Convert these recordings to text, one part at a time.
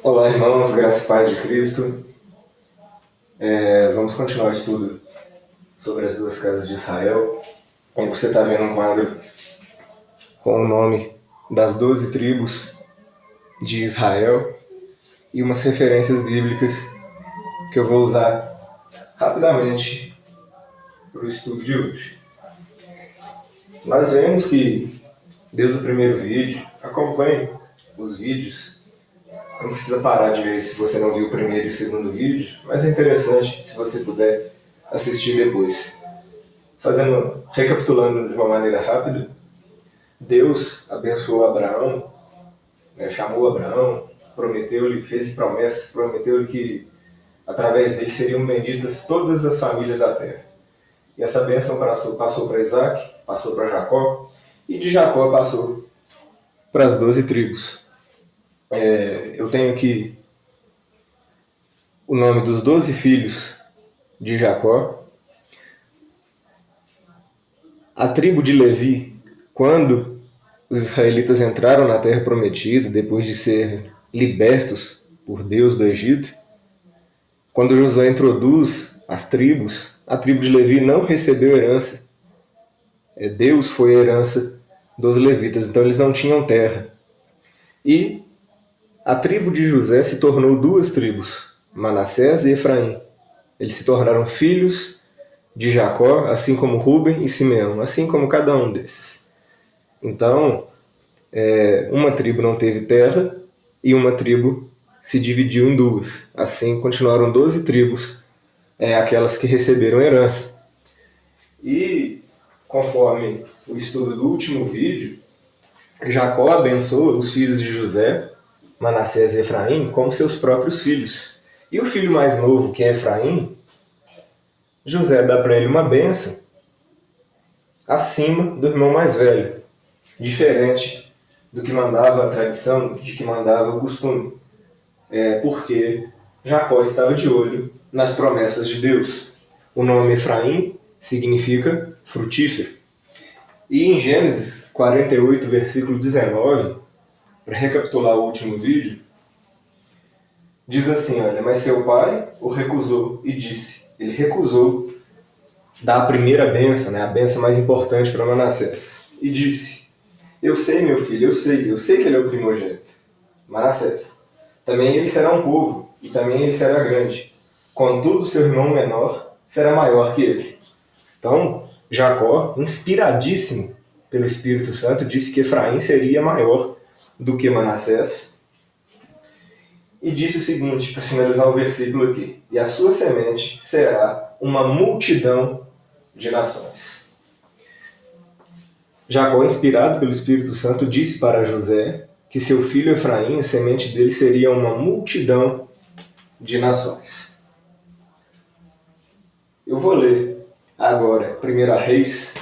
Olá, irmãos, graça e paz de Cristo. Vamos continuar o estudo sobre as duas casas de Israel. Aí você está vendo um quadro com o nome das 12 tribos de Israel e umas referências bíblicas que eu vou usar rapidamente para o estudo de hoje. Nós vemos que, desde o primeiro vídeo, acompanhe os vídeos. Não precisa parar de ver se você não viu o primeiro e o segundo vídeo, mas é interessante se você puder assistir depois. Recapitulando de uma maneira rápida, Deus abençoou Abraão, chamou Abraão, prometeu-lhe, fez promessas, prometeu-lhe que através dele seriam benditas todas as famílias da terra. E essa bênção passou para Isaac, passou para Jacó, e de Jacó passou para as 12 tribos. Eu tenho aqui o nome dos 12 filhos de Jacó. A tribo de Levi, quando os israelitas entraram na terra prometida, depois de ser libertos por Deus do Egito, quando Josué introduz as tribos, a tribo de Levi não recebeu herança. Deus foi a herança dos levitas, então eles não tinham terra. E a tribo de José se tornou duas tribos, Manassés e Efraim. Eles se tornaram filhos de Jacó, assim como Ruben e Simeão, assim como cada um desses. Então, uma tribo não teve terra e uma tribo se dividiu em duas. Assim, continuaram 12 tribos, aquelas que receberam herança. E, conforme o estudo do último vídeo, Jacó abençoa os filhos de José, Manassés e Efraim, como seus próprios filhos. E o filho mais novo, que é Efraim, José dá para ele uma bênção acima do irmão mais velho, diferente do que mandava a tradição, de que mandava o costume. Porque Jacó estava de olho nas promessas de Deus. O nome Efraim significa frutífero. E em Gênesis 48, versículo 19, para recapitular o último vídeo, diz assim, olha, mas seu pai o recusou e disse, ele recusou dar a primeira bênção, a bênção mais importante para Manassés, e disse, eu sei, meu filho, eu sei que ele é o primogênito, Manassés. Também ele será um povo, e também ele será grande. Contudo, seu irmão menor será maior que ele. Então, Jacó, inspiradíssimo pelo Espírito Santo, disse que Efraim seria maior do que Manassés. E disse o seguinte, para finalizar o versículo aqui, e a sua semente será uma multidão de nações. Jacó, inspirado pelo Espírito Santo, disse para José que seu filho Efraim, a semente dele, seria uma multidão de nações. Eu vou ler agora 1 Reis,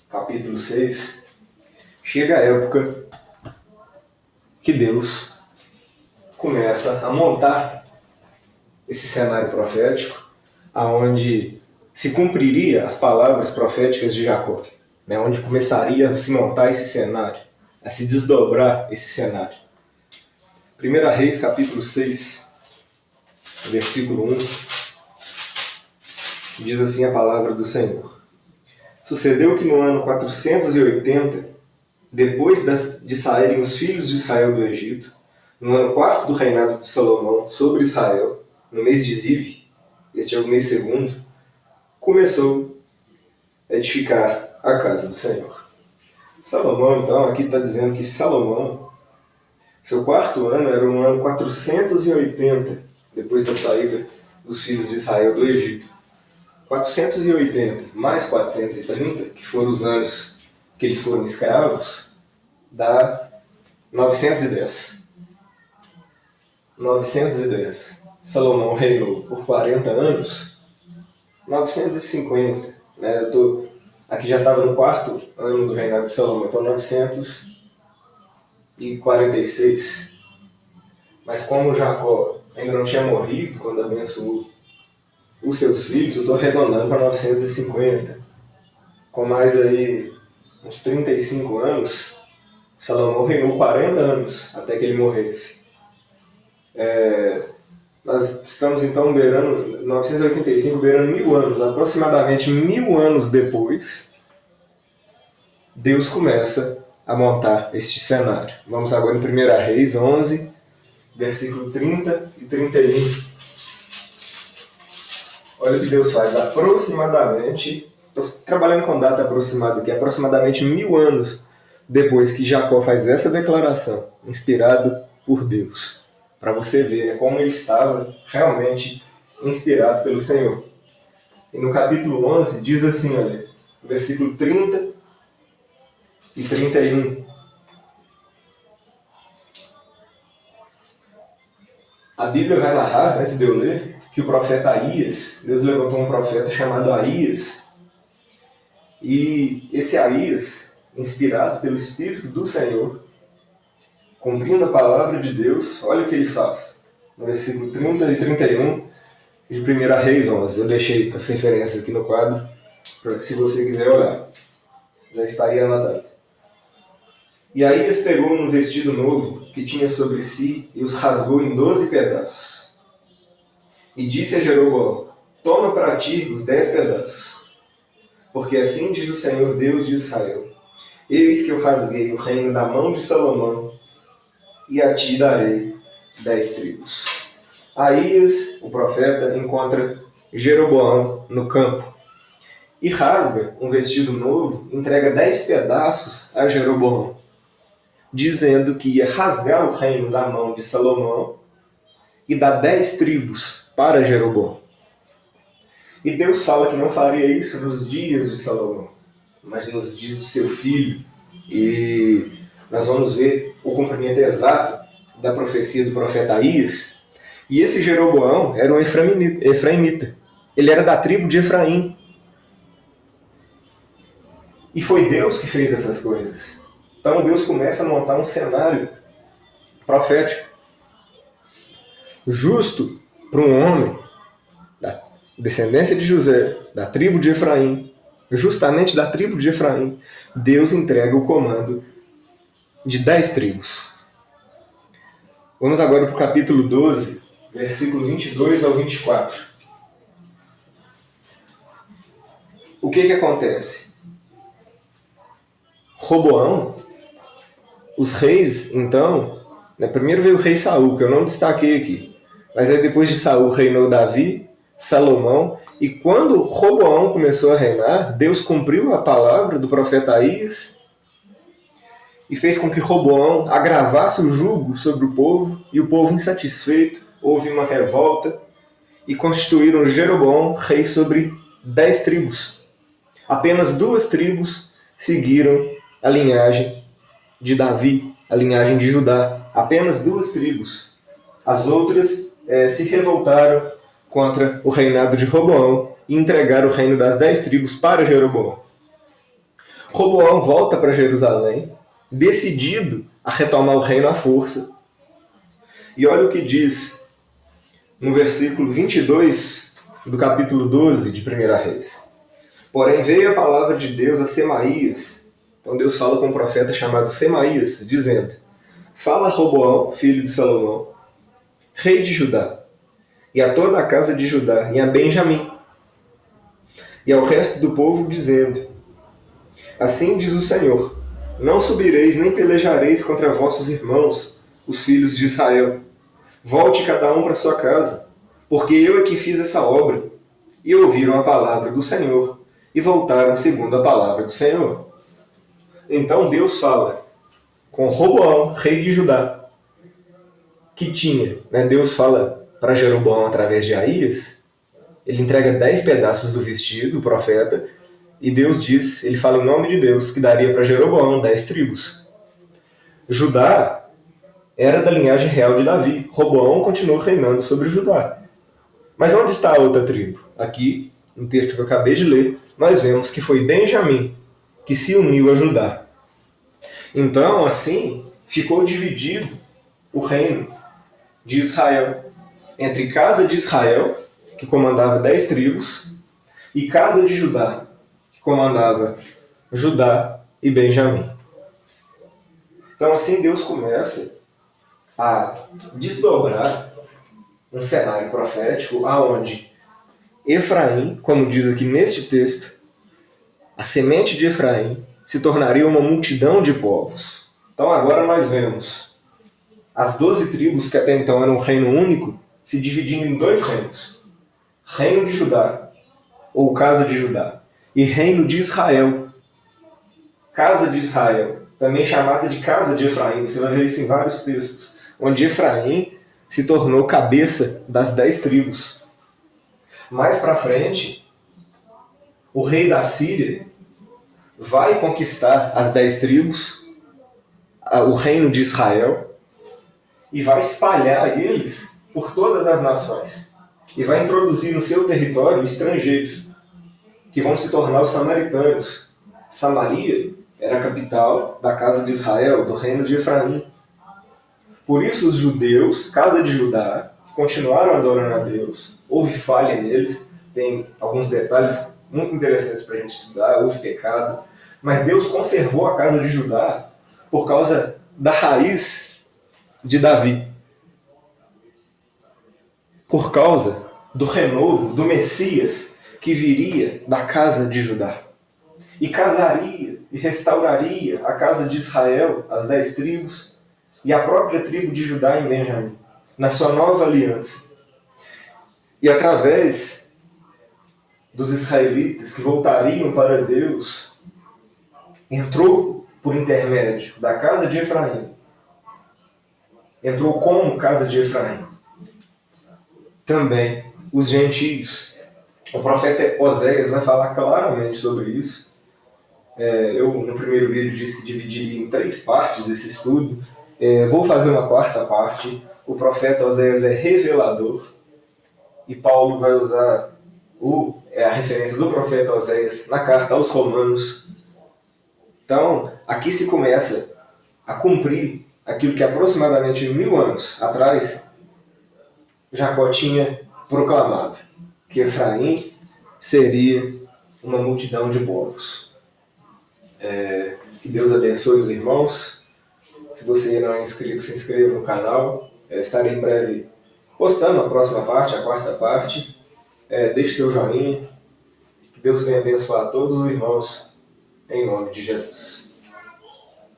capítulo 6. Chega a época que Deus começa a montar esse cenário profético, aonde se cumpriria as palavras proféticas de Jacó, onde começaria a se montar esse cenário, a se desdobrar esse cenário. 1 Reis, capítulo 6, versículo 1, diz assim a palavra do Senhor. Sucedeu que no ano 480, depois de saírem os filhos de Israel do Egito, no ano 4 do reinado de Salomão sobre Israel, no mês de Ziv, este é o mês segundo, começou a edificar a casa do Senhor. Salomão, então, aqui está dizendo que Salomão, seu quarto ano era o ano 480, depois da saída dos filhos de Israel do Egito. 480 mais 430, que foram os anos que eles foram escravos, dá 910. 910. Salomão reinou por 40 anos. 950. Aqui já estava no quarto ano do reinado de Salomão, então 946. Mas como Jacó ainda não tinha morrido quando abençoou os seus filhos, eu estou arredondando para 950. Com mais aí uns 35 anos, Salomão reinou 40 anos até que ele morresse. Nós estamos então beirando, 985, beirando 1000 anos, aproximadamente 1000 anos depois, Deus começa a montar este cenário. Vamos agora em 1 Reis 11, versículo 30 e 31. Olha o que Deus faz. Aproximadamente, estou trabalhando com data aproximada aqui, aproximadamente 1000 anos depois que Jacó faz essa declaração, inspirado por Deus. Para você ver, né, como ele estava realmente inspirado pelo Senhor. E no capítulo 11 diz assim, olha, versículo 30 e 31. A Bíblia vai narrar, antes de eu ler, que o profeta Aías, Deus levantou um profeta chamado Aías, e esse Aías, inspirado pelo Espírito do Senhor, cumprindo a palavra de Deus, olha o que ele faz. No versículo 30 e 31 de 1 Reis 11. Eu deixei as referências aqui no quadro, para se você quiser olhar. Já estaria anotado. E Aías pegou um vestido novo que tinha sobre si e os rasgou em 12 pedaços. E disse a Jeroboão: toma para ti os 10 pedaços. Porque assim diz o Senhor Deus de Israel: eis que eu rasguei o reino da mão de Salomão, e a ti darei 10 tribos. Aías, o profeta, encontra Jeroboão no campo e rasga um vestido novo, entrega 10 pedaços a Jeroboão, dizendo que ia rasgar o reino da mão de Salomão e dar 10 tribos para Jeroboão. E Deus fala que não faria isso nos dias de Salomão, mas nos dias de seu filho. E nós vamos ver o cumprimento exato da profecia do profeta Aías. E esse Jeroboão era um efraimita. Ele era da tribo de Efraim. E foi Deus que fez essas coisas. Então Deus começa a montar um cenário profético. Justo para um homem da descendência de José, da tribo de Efraim, justamente da tribo de Efraim, Deus entrega o comando de 10 tribos. Vamos agora para o capítulo 12, versículo 22 ao 24. O que acontece? Roboão, os reis, então, né, primeiro veio o rei Saul, que eu não destaquei aqui, mas aí depois de Saul reinou Davi, Salomão, e quando Roboão começou a reinar, Deus cumpriu a palavra do profeta Aías e fez com que Roboão agravasse o jugo sobre o povo, e o povo insatisfeito, houve uma revolta, e constituíram Jeroboão rei sobre 10 tribos. Apenas 2 tribos seguiram a linhagem de Davi, a linhagem de Judá. Apenas 2 tribos. As outras se revoltaram contra o reinado de Roboão e entregaram o reino das 10 tribos para Jeroboão. Roboão volta para Jerusalém, decidido a retomar o reino à força. E olha o que diz no versículo 22 do capítulo 12 de 1 Reis. Porém veio a palavra de Deus a Semaías. Então Deus fala com um profeta chamado Semaías, dizendo: fala a Roboão, filho de Salomão, rei de Judá, e a toda a casa de Judá, e a Benjamim, e ao resto do povo, dizendo: assim diz o Senhor: não subireis nem pelejareis contra vossos irmãos, os filhos de Israel. Volte cada um para sua casa, porque eu é que fiz essa obra. E ouviram a palavra do Senhor, e voltaram segundo a palavra do Senhor. Então Deus fala com Roboão, rei de Judá, que tinha, né, Deus fala para Jeroboão através de Aías, ele entrega 10 pedaços do vestido, o profeta, e Deus diz, ele fala em nome de Deus, que daria para Jeroboão 10 tribos. Judá era da linhagem real de Davi. Roboão continuou reinando sobre Judá. Mas onde está a outra tribo? Aqui, no texto que eu acabei de ler, nós vemos que foi Benjamim que se uniu a Judá. Então, assim, ficou dividido o reino de Israel entre casa de Israel, que comandava 10 tribos, e casa de Judá, que comandava Judá e Benjamim. Então, assim, Deus começa a desdobrar um cenário profético aonde Efraim, como diz aqui neste texto, a semente de Efraim se tornaria uma multidão de povos. Então agora nós vemos as 12 tribos que até então eram um reino único se dividindo em dois reinos. Reino de Judá, ou casa de Judá, e reino de Israel. Casa de Israel, também chamada de casa de Efraim. Você vai ver isso em vários textos, onde Efraim se tornou cabeça das 10 tribos. Mais para frente, o rei da Síria vai conquistar as 10 tribos, o reino de Israel, e vai espalhar eles por todas as nações. E vai introduzir no seu território estrangeiros, que vão se tornar os samaritanos. Samaria era a capital da casa de Israel, do reino de Efraim. Por isso os judeus, casa de Judá, que continuaram adorando a Deus, houve falha neles, tem alguns detalhes muito interessantes para a gente estudar, houve pecado, mas Deus conservou a casa de Judá por causa da raiz de Davi. Por causa do renovo, do Messias, que viria da casa de Judá. E casaria e restauraria a casa de Israel, as 10 tribos, e a própria tribo de Judá e Benjamim, na sua nova aliança. E através dos israelitas que voltariam para Deus, entrou por intermédio da casa de Efraim. Entrou como casa de Efraim. Também os gentios. O profeta Oséias vai falar claramente sobre isso. Eu, no primeiro vídeo, disse que dividiria em 3 partes esse estudo. Vou fazer uma 4ª parte. O profeta Oséias é revelador. E Paulo vai usar a referência do profeta Oséias na carta aos Romanos. Então, aqui se começa a cumprir aquilo que aproximadamente 1000 anos atrás Jacó tinha proclamado, que Efraim seria uma multidão de povos. Que Deus abençoe os irmãos. Se você não é inscrito, se inscreva no canal. Estarei em breve postando a próxima parte, a 4ª parte. Deixe seu joinha. Que Deus venha abençoar todos os irmãos, em nome de Jesus.